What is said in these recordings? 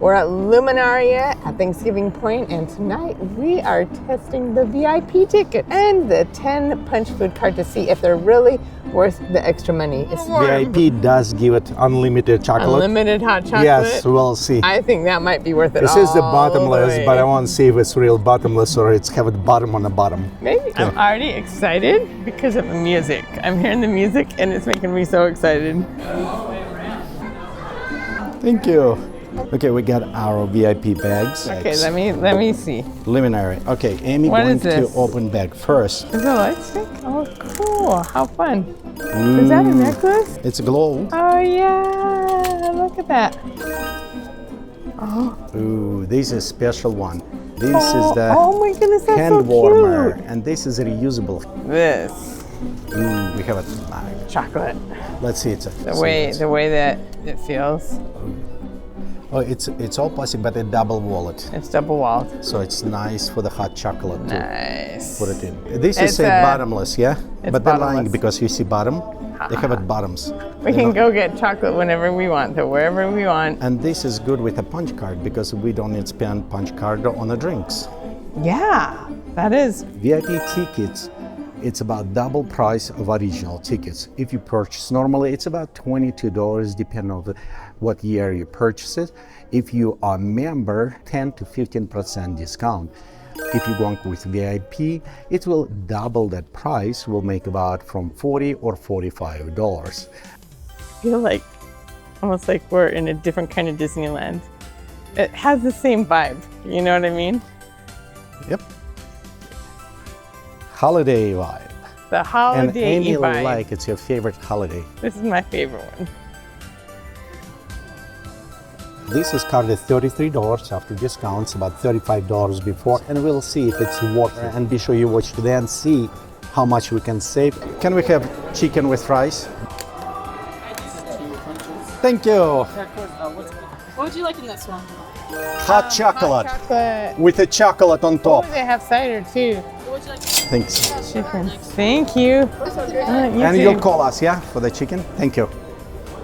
We're at Luminaria at Thanksgiving Point, and tonight we are testing the VIP ticket and the 10 punch food card to see if they're really worth the extra money. It's VIP does give it unlimited chocolate. Unlimited hot chocolate? Yes, we'll see. I think that might be worth it. This is the bottomless, but I want to see if it's real bottomless or it's have a bottom on the bottom. Maybe. I'm already excited because of the music. I'm hearing the music and it's making me so excited. Thank you. Okay, we got our VIP bags. Okay, let me see. Luminary. Okay, Amy going to open bag first. Is it a light stick? Oh, cool. How fun. Is that a necklace? It's a glow. Oh, yeah. Look at that. Oh. Ooh, this is a special one. This is the my goodness, that's hand so warmer, cute. and this is reusable. This. Ooh, we have a chocolate. Let's see it. The way that it feels. Oh, it's all plastic, but a double wallet. It's double walled. So it's nice for the hot chocolate to nice. put it in. This is a bottomless, yeah? But they're lying because you see bottom. They have it bottoms. We can go get chocolate whenever we want, so wherever we want. And this is good with a punch card because we don't need to spend punch card on the drinks. Yeah, that is. VIP tickets, it's about double price of original tickets. If you purchase normally, it's about $22 depending on what year you purchase it. If you are a member, 10 to 15% discount. If you're going with VIP, it will double that price, will make about from $40 or $45. I feel like, almost like we're in a different kind of Disneyland. It has the same vibe, you know what I mean? Yep. Holiday vibe. The holiday and Amy vibe. Like it's your favorite holiday. This is my favorite one. This is carded $33 after discounts, about $35 before, and we'll see if it's worth it. And be sure you watch to then see how much we can save. Can we have chicken with rice? Thank you. What would you like in this one? Hot chocolate. Hot chocolate. With a chocolate on top. Oh, they have cider too. What would you like? Thanks. Chicken. Thank you. And you'll call us, yeah, for the chicken? Thank you.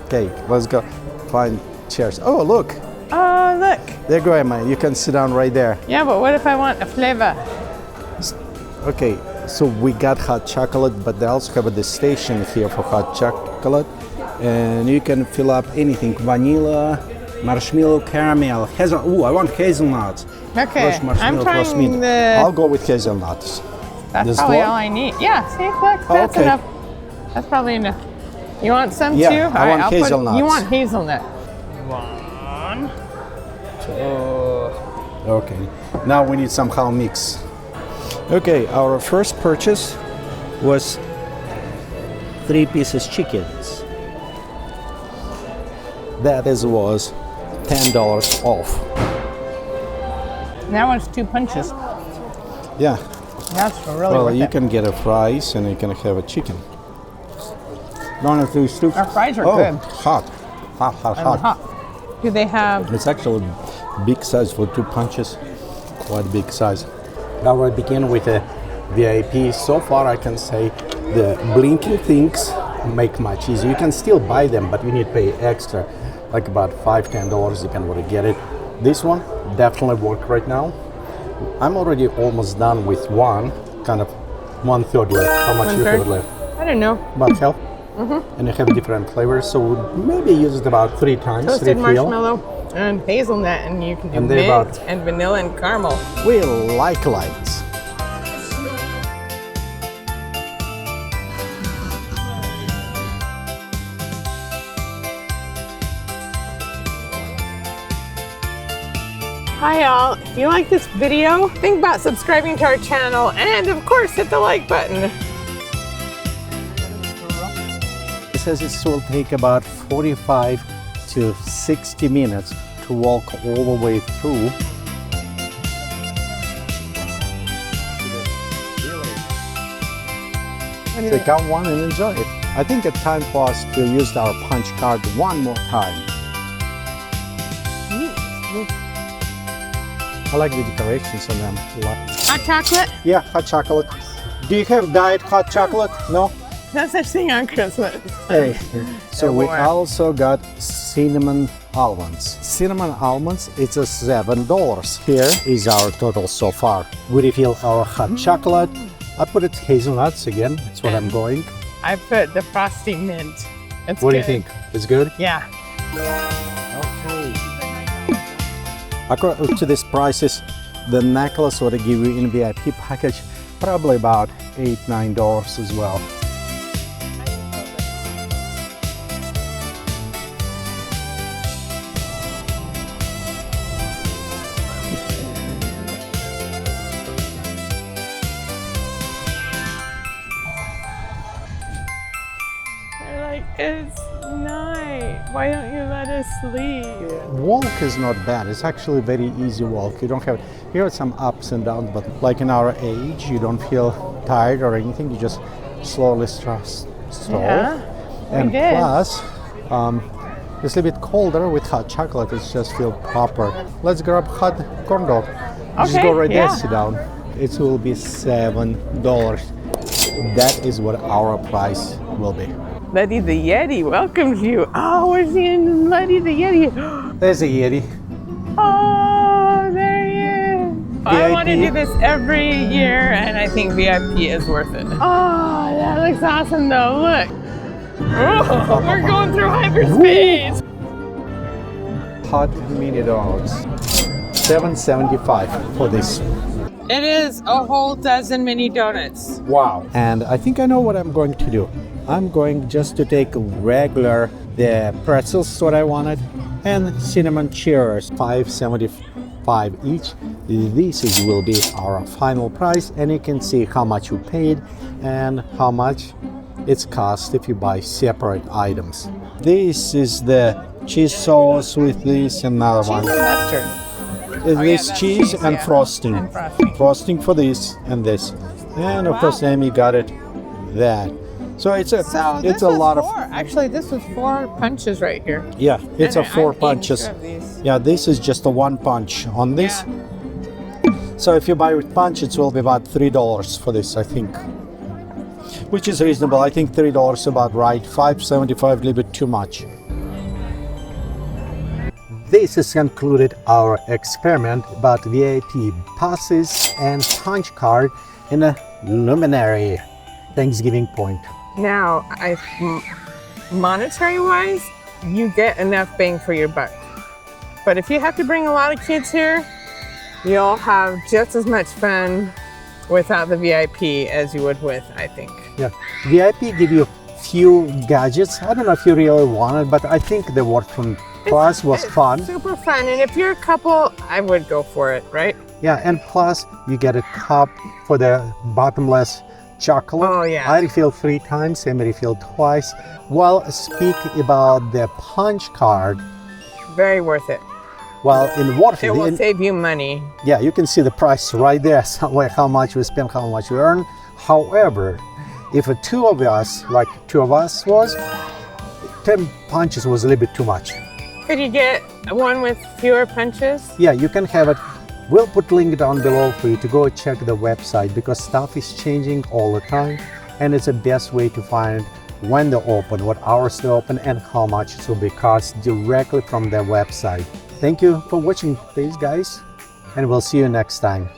Okay, let's go find chairs. Oh, look. Oh, look. There you go, Emma. You can sit down right there. Yeah, but what if I want a flavor? Okay, so we got hot chocolate, but they also have this station here for hot chocolate. And you can fill up anything. Vanilla, marshmallow, caramel, hazelnut. Ooh, I want hazelnuts. Okay, I'm trying the... I'll go with hazelnuts. That's probably all I need. Yeah, see, look, that's enough. That's probably enough. You want some too? Yeah, I want hazelnuts. You want hazelnut. 1, 2. Okay, now we need somehow mix. Okay, our first purchase was 3 pieces chickens. That was $10 off. That one's 2 punches. Yeah. That's really well, worth you it. can get a fries and you can have a chicken. None of these two. Our fries are good. Hot. Hot. Do they have... It's actually big size for 2 punches. Quite big size. Now we begin with a VIP. So far I can say the blinking things make much easier. You can still buy them, but you need to pay extra, like about $5-10 depending where you get it. This one definitely works right now. I'm already almost done with one, kind of 1/3 left. How much you have left? I don't know. About half? And you have different flavors, so maybe use it about 3 times. Toasted marshmallow and hazelnut, and you can do mint and vanilla and caramel. We like lights. Hi y'all, if you like this video, think about subscribing to our channel and of course hit the like button. It says it will take about 45 to 60 minutes to walk all the way through. So count one and enjoy it. I think it's time for us to use our punch card one more time. I like the decorations on them a lot. Hot chocolate? Yeah, hot chocolate. Do you have diet hot chocolate? No? No such thing on Christmas. Hey, so we also got cinnamon almonds. Cinnamon almonds, it's a $7. Here is our total so far. We refill our hot chocolate. I put it hazelnuts again. That's what I'm going. I put the frosty mint. It's What do good. you think? It's good? Yeah. Okay. According to these prices, the necklace what I give you in VIP package, probably about $8-9 as well. They're like, it's night. Why don't you let us sleep? Walk is not bad. It's actually very easy walk. You don't have, you have some ups and downs, but like in our age, you don't feel tired or anything. You just slowly stroll. Yeah, And we did. plus, it's a little bit colder with hot chocolate. It just feel proper. Let's grab hot corn dog. Just Okay, go right yeah. there, sit down. It will be $7. That is what our price will be. Letty the Yeti welcomes you. Oh, we're seeing Letty the Yeti. There's a Yeti. Oh, there he is. I want to VIP. do this every year, and I think VIP is worth it. Oh, that looks awesome, though. Look. Oh, we're going through hyperspace. Hot mini dogs. $7.75 for this. It is a whole dozen mini donuts. Wow. And I think I know what I'm going to do. I'm going just to take regular, the pretzels what I wanted, and cinnamon cheers, $5.75 each. This will be our final price, and you can see how much we paid and how much it's cost if you buy separate items. This is the cheese sauce with this and another one. Mustard. This that's cheese cheese, and yeah. frosting. And frosting. Frosting for this and this. And of course, Amy got it that. So it's a So it's a lot of Actually, this was 4 punches right here. yeah. It's a And 4 I'm eating punches. 2 of these. Yeah, this is just a 1 punch on this. Yeah. So if you buy with punch, it will be about $3 for this, I think, which is reasonable. I think $3 about right. $5.75 a little bit too much. This has concluded our experiment about VIP passes and punch card in a Luminaria Thanksgiving point. Now, monetary-wise, you get enough bang for your buck. But if you have to bring a lot of kids here, you'll have just as much fun without the VIP as you would with, I think. Yeah, VIP give you few gadgets. I don't know if you really want it, but I think the Wharton Plus was It's fun. super fun, and if you're a couple, I would go for it, right? Yeah, and plus you get a cup for the bottomless chocolate. Oh, yeah. I refilled 3 times, Amy refilled twice. Well, speak about the punch card. Very worth it. Well, in It Waterfield, will save you money. yeah, you can see the price right there, somewhere how much we spend, how much we earn. However, if 2 of us, like 2 of us was, 10 punches was a little bit too much. Could you get one with fewer punches? Yeah, you can have it. We'll put link down below for you to go check the website because stuff is changing all the time, and it's the best way to find when they open, what hours they open, and how much it will be cost directly from their website. Thank you for watching, please, guys, and we'll see you next time.